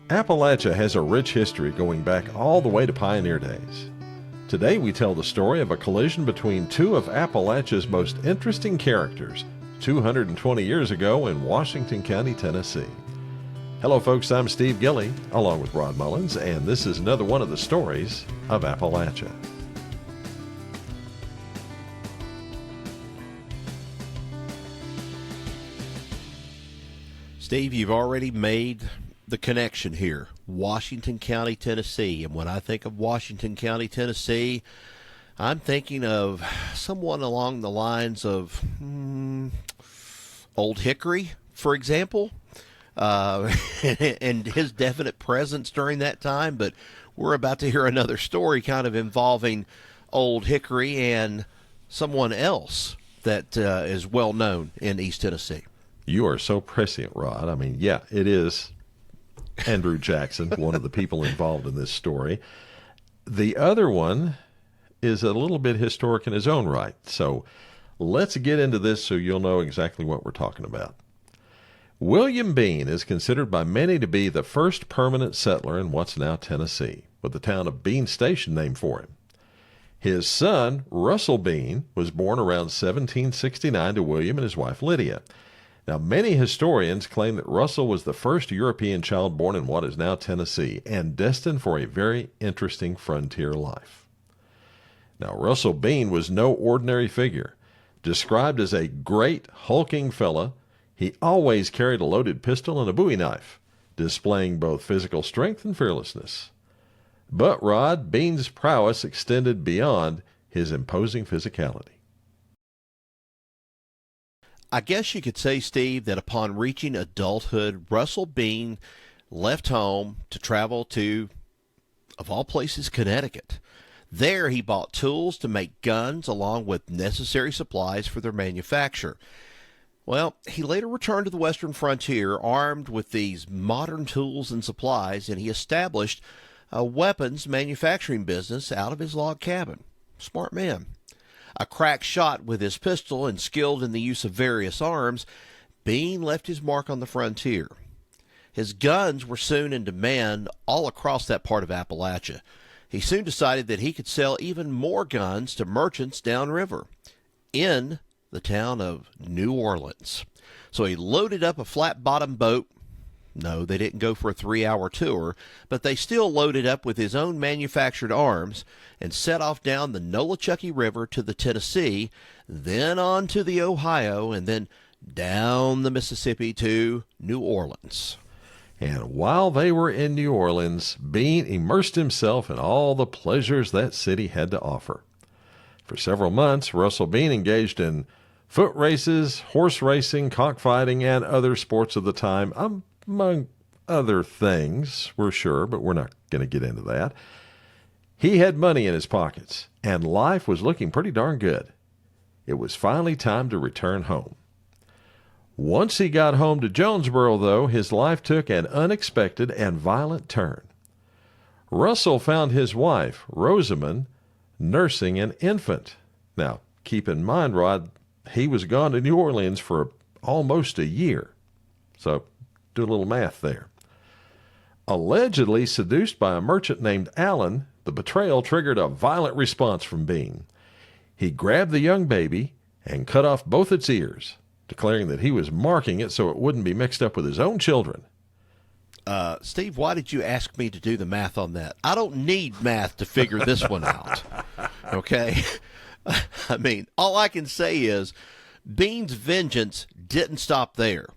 Appalachia has a rich history going back all the way to pioneer days. Today we tell the story of a collision between two of Appalachia's most interesting characters 220 years ago in Washington County, Tennessee. Hello folks, I'm Steve Gilley, along with Rod Mullins, and this is another one of the stories of Appalachia. Steve, you've already made the connection here. Washington County, Tennessee. And when I think of Washington County, Tennessee, I'm thinking of someone along the lines of Old Hickory, for example, and his definite presence during that time. But we're about to hear another story kind of involving Old Hickory and someone else that is well known in East Tennessee. You are so prescient, Rod. I mean, yeah, it is Andrew Jackson, one of the people involved in this story. The other one is a little bit historic in his own right. So let's get into this so you'll know exactly what we're talking about. William Bean is considered by many to be the first permanent settler in what's now Tennessee, with the town of Bean Station named for him. His son, Russell Bean, was born around 1769 to William and his wife Lydia. Now, many historians claim that Russell was the first European child born in what is now Tennessee and destined for a very interesting frontier life. Now, Russell Bean was no ordinary figure. Described as a great hulking fella, he always carried a loaded pistol and a bowie knife, displaying both physical strength and fearlessness. But Rod, Bean's prowess extended beyond his imposing physicality. I guess you could say, Steve, that upon reaching adulthood, Russell Bean left home to travel to, of all places, Connecticut. There he bought tools to make guns along with necessary supplies for their manufacture. Well, he later returned to the western frontier armed with these modern tools and supplies, and he established a weapons manufacturing business out of his log cabin. Smart man. A crack shot with his pistol and skilled in the use of various arms, Bean left his mark on the frontier. His guns were soon in demand all across that part of Appalachia. He soon decided that he could sell even more guns to merchants downriver in the town of New Orleans. So he loaded up a flat-bottom boat. No, they didn't go for a 3-hour tour, but they still loaded up with his own manufactured arms and set off down the Nolichucky River to the Tennessee, then on to the Ohio, and then down the Mississippi to New Orleans. And while they were in New Orleans, Bean immersed himself in all the pleasures that city had to offer. For several months, Russell Bean engaged in foot races, horse racing, cockfighting, and other sports of the time, among other things, we're sure, but we're not going to get into that. He had money in his pockets, and life was looking pretty darn good. It was finally time to return home. Once he got home to Jonesborough, though, his life took an unexpected and violent turn. Russell found his wife, Rosamond, nursing an infant. Now, keep in mind, Rod, he was gone to New Orleans for almost a year. So, do a little math there. Allegedly seduced by a merchant named Allen, the betrayal triggered a violent response from Bean. He grabbed the young baby and cut off both its ears, declaring that he was marking it so it wouldn't be mixed up with his own children. Steve, why did you ask me to do the math on that? I don't need math to figure this one out. Okay? I mean, all I can say is Bean's vengeance didn't stop there.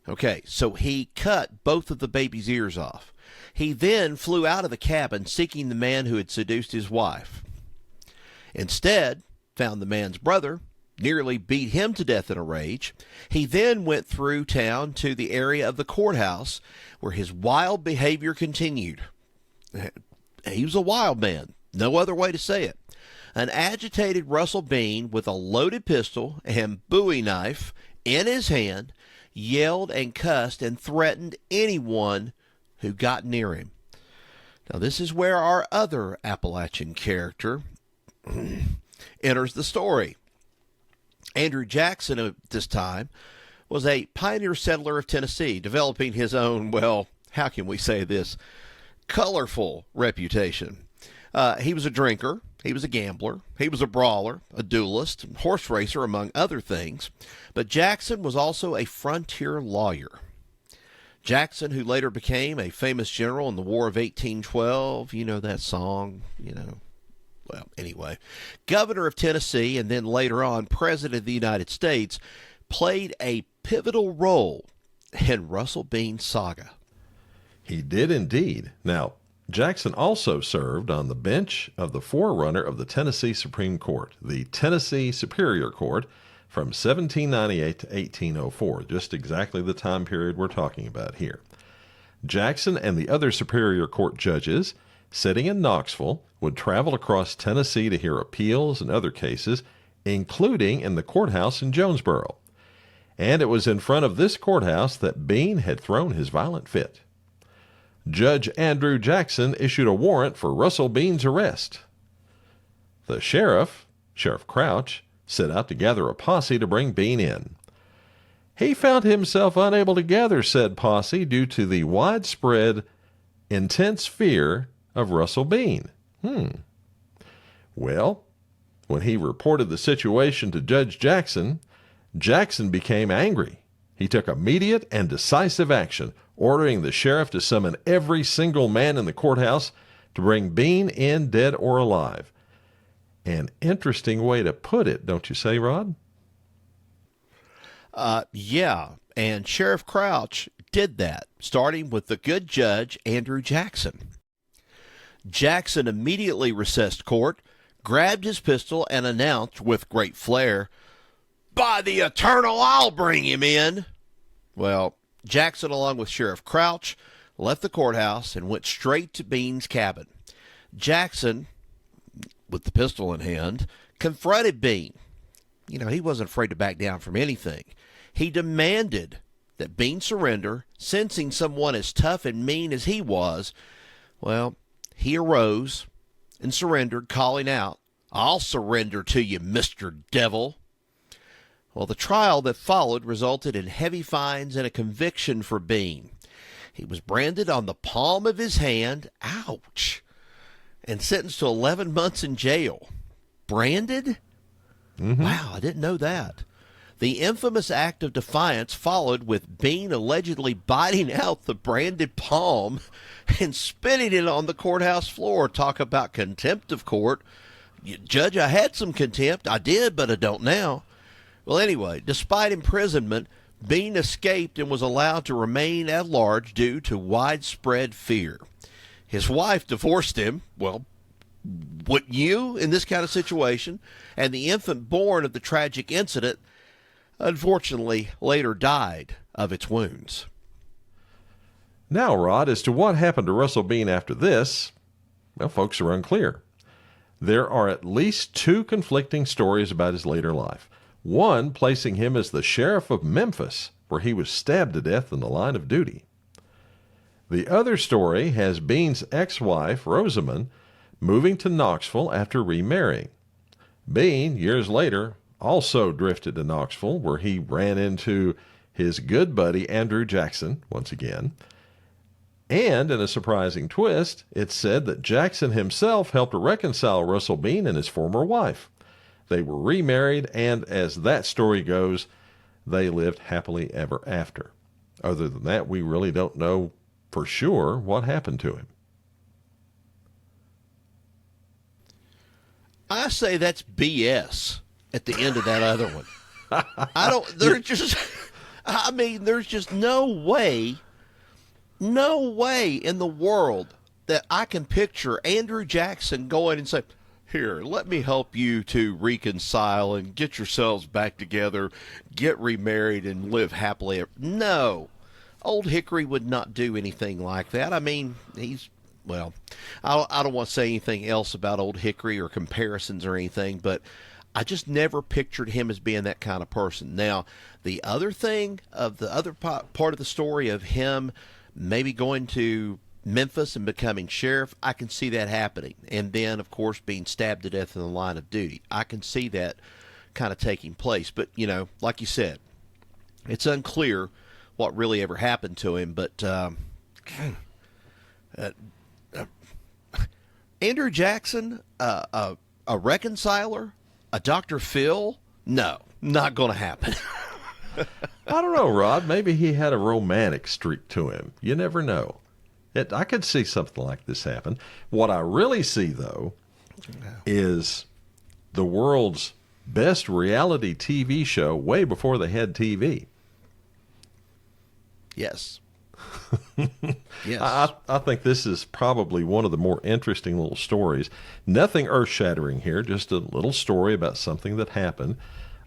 Okay, so he cut both of the baby's ears off. He then flew out of the cabin seeking the man who had seduced his wife. Instead, found the man's brother, nearly beat him to death in a rage. He then went through town to the area of the courthouse where his wild behavior continued. He was a wild man, no other way to say it. An agitated Russell Bean with a loaded pistol and bowie knife in his hand yelled and cussed and threatened anyone who got near him. Now, this is where our other Appalachian character enters the story. Andrew Jackson at this time was a pioneer settler of Tennessee, developing his own, well, how can we say this, colorful reputation. He was a drinker. He was a gambler. He was a brawler, a duelist, and horse racer, among other things. But Jackson was also a frontier lawyer. Jackson, who later became a famous general in the War of 1812, you know that song, Well, anyway, governor of Tennessee and then later on president of the United States, played a pivotal role in Russell Bean's saga. He did indeed. Now, Jackson also served on the bench of the forerunner of the Tennessee Supreme Court, the Tennessee Superior Court, from 1798 to 1804, just exactly the time period we're talking about here. Jackson and the other Superior Court judges, sitting in Knoxville, would travel across Tennessee to hear appeals and other cases, including in the courthouse in Jonesborough. And it was in front of this courthouse that Bean had thrown his violent fit. Judge Andrew Jackson issued a warrant for Russell Bean's arrest. The sheriff, Sheriff Crouch, set out to gather a posse to bring Bean in. He found himself unable to gather said posse due to the widespread, intense fear of Russell Bean. Well, when he reported the situation to Judge Jackson, Jackson became angry. He took immediate and decisive action, ordering the sheriff to summon every single man in the courthouse to bring Bean in dead or alive. An interesting way to put it, don't you say, Rod? Yeah, and Sheriff Crouch did that, starting with the good judge, Andrew Jackson. Jackson immediately recessed court, grabbed his pistol, and announced with great flair, "By the eternal, I'll bring him in!" Well, Jackson, along with Sheriff Crouch, left the courthouse and went straight to Bean's cabin. Jackson, with the pistol in hand, confronted Bean. He wasn't afraid to back down from anything. He demanded that Bean surrender, sensing someone as tough and mean as he was. Well, he arose and surrendered, calling out, "I'll surrender to you, Mr. Devil." Well, the trial that followed resulted in heavy fines and a conviction for Bean. He was branded on the palm of his hand, ouch, and sentenced to 11 months in jail. Branded? Wow, I didn't know that. The infamous act of defiance followed with Bean allegedly biting out the branded palm and spitting it on the courthouse floor. Talk about contempt of court. Judge, I had some contempt. I did, but I don't now. Well, anyway, despite imprisonment, Bean escaped and was allowed to remain at large due to widespread fear. His wife divorced him. Well, wouldn't you in this kind of situation? And the infant born of the tragic incident, unfortunately, later died of its wounds. Now, Rod, as to what happened to Russell Bean after this, well, folks are unclear. There are at least two conflicting stories about his later life. One placing him as the sheriff of Memphis, where he was stabbed to death in the line of duty. The other story has Bean's ex-wife, Rosamond, moving to Knoxville after remarrying. Bean, years later, also drifted to Knoxville, where he ran into his good buddy Andrew Jackson once again. And in a surprising twist, it's said that Jackson himself helped reconcile Russell Bean and his former wife. They were remarried, and as that story goes, they lived happily ever after. Other than that, we really don't know for sure what happened to him. I say that's BS at the end of that other one. There's just no way in the world that I can picture Andrew Jackson going and say, "Here, let me help you to reconcile and get yourselves back together, get remarried, and live happily." No, Old Hickory would not do anything like that. I mean, I don't want to say anything else about Old Hickory or comparisons or anything, but I just never pictured him as being that kind of person. Now, the other thing of the other part of the story of him maybe going to Memphis and becoming sheriff, I can see that happening. And then, of course, being stabbed to death in the line of duty. I can see that kind of taking place. But, like you said, it's unclear what really ever happened to him. But, Andrew Jackson, a reconciler, a Dr. Phil? No, not going to happen. I don't know, Rod. Maybe he had a romantic streak to him. You never know. I could see something like this happen. What I really see, though, is the world's best reality TV show way before they had TV. Yes. Yes. I think this is probably one of the more interesting little stories. Nothing earth-shattering here, just a little story about something that happened.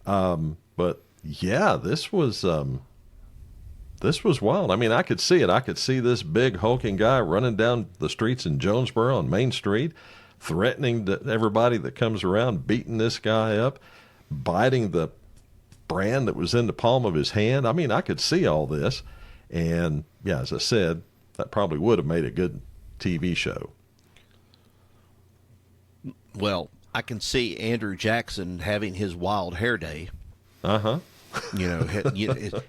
But yeah, this was wild. I mean, I could see it. I could see this big hulking guy running down the streets in Jonesborough on Main Street, threatening everybody that comes around, beating this guy up, biting the brand that was in the palm of his hand. I mean, I could see all this. And yeah, as I said, that probably would have made a good TV show. Well, I can see Andrew Jackson having his wild hair day. Uh-huh.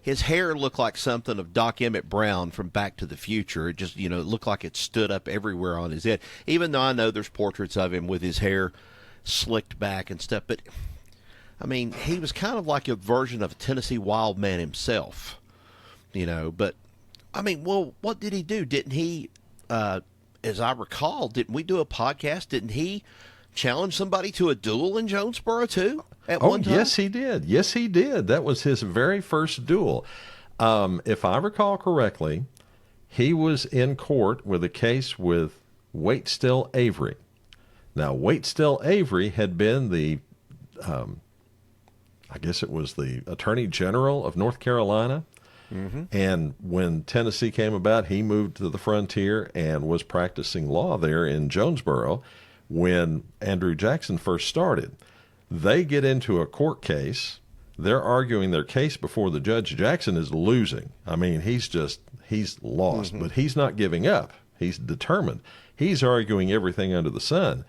His hair looked like something of Doc Emmett Brown from Back to the Future. It just, it looked like it stood up everywhere on his head. Even though I know there's portraits of him with his hair slicked back and stuff. But, I mean, he was kind of like a version of a Tennessee wild man himself. But, I mean, well, what did he do? Didn't he, as I recall, didn't we do a podcast? Didn't he challenge somebody to a duel in Jonesborough, too? One time? Yes, he did. Yes, he did. That was his very first duel. If I recall correctly, he was in court with a case with Waitstill Avery. Now, Waitstill Avery had been the, I guess it was the Attorney General of North Carolina. Mm-hmm. And when Tennessee came about, he moved to the frontier and was practicing law there in Jonesborough when Andrew Jackson first started. They get into a court case. They're arguing their case before the judge. Jackson is losing. I mean, he's lost, but he's not giving up. He's determined. He's arguing everything under the sun.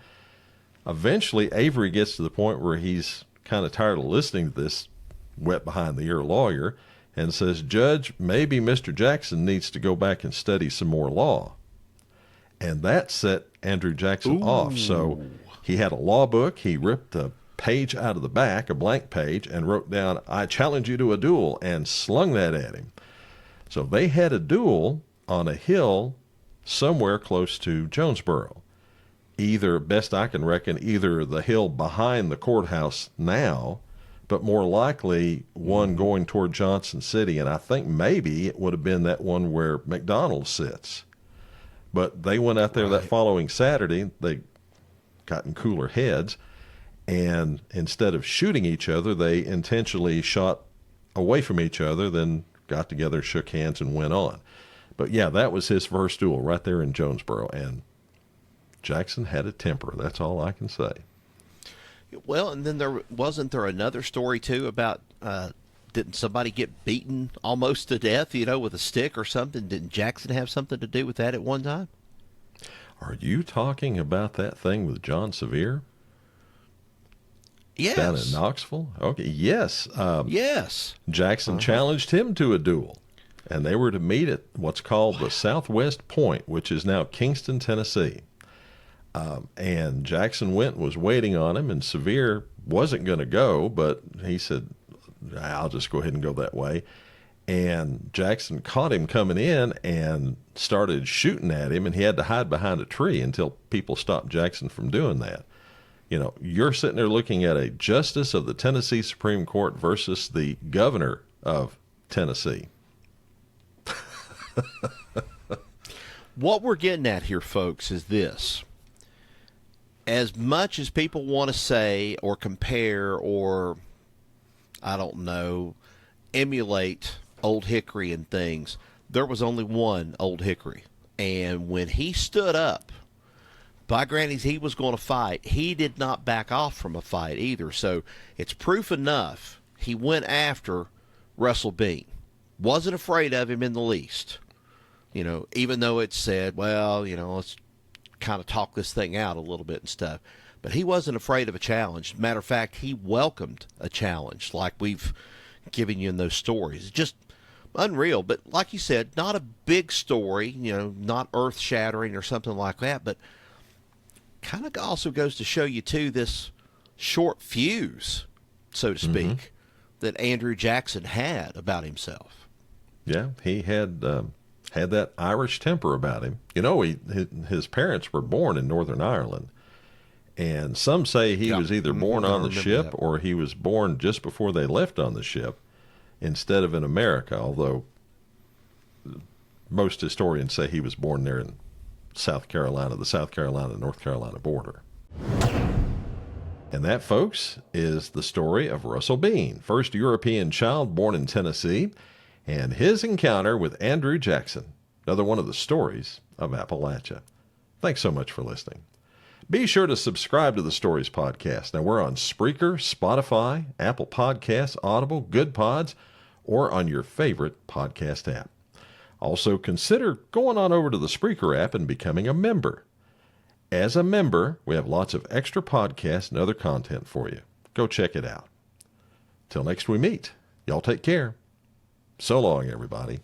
Eventually, Avery gets to the point where he's kind of tired of listening to this wet behind the ear lawyer and says, "Judge, maybe Mr. Jackson needs to go back and study some more law." And that set Andrew Jackson off. So he had a law book. He ripped a page out of the back, a blank page, and wrote down, "I challenge you to a duel," and slung that at him. So they had a duel on a hill somewhere close to Jonesborough. Either, best I can reckon, either the hill behind the courthouse now, but more likely one going toward Johnson City. And I think maybe it would have been that one where McDonald's sits. But they went out there that following Saturday. They got in cooler heads. And instead of shooting each other, they intentionally shot away from each other, then got together, shook hands, and went on. But yeah, that was his first duel right there in Jonesborough. And Jackson had a temper. That's all I can say. Well, and then wasn't there another story, too, about didn't somebody get beaten almost to death, with a stick or something? Didn't Jackson have something to do with that at one time? Are you talking about that thing with John Sevier? Yes. Down in Knoxville? Okay, yes. Yes. Jackson challenged him to a duel, and they were to meet at what's called the Southwest Point, which is now Kingston, Tennessee. And Jackson went and was waiting on him, and Sevier wasn't going to go, but he said, "I'll just go ahead and go that way." And Jackson caught him coming in and started shooting at him, and he had to hide behind a tree until people stopped Jackson from doing that. You're sitting there looking at a justice of the Tennessee Supreme Court versus the governor of Tennessee. What we're getting at here, folks, is this. As much as people want to say or compare or, I don't know, emulate Old Hickory and things, there was only one Old Hickory. And when he stood up, by grannies, he was going to fight. He did not back off from a fight either. So it's proof enough he went after Russell Bean. Wasn't afraid of him in the least. Even though it said, well, let's kind of talk this thing out a little bit and stuff. But he wasn't afraid of a challenge. Matter of fact, he welcomed a challenge like we've given you in those stories. Just unreal. But like you said, not a big story, not earth shattering or something like that, but kind of also goes to show you, too, this short fuse, so to speak, that Andrew Jackson had about himself. Yeah, he had that Irish temper about him. His parents were born in Northern Ireland, and some say he was either born on the ship or he was born just before they left on the ship instead of in America, although most historians say he was born there in South Carolina, the South Carolina-North Carolina border. And that, folks, is the story of Russell Bean, first European child born in Tennessee, and his encounter with Andrew Jackson, another one of the stories of Appalachia. Thanks so much for listening. Be sure to subscribe to the Stories Podcast. Now, we're on Spreaker, Spotify, Apple Podcasts, Audible, Good Pods, or on your favorite podcast app. Also, consider going on over to the Spreaker app and becoming a member. As a member, we have lots of extra podcasts and other content for you. Go check it out. Till next we meet, y'all take care. So long, everybody.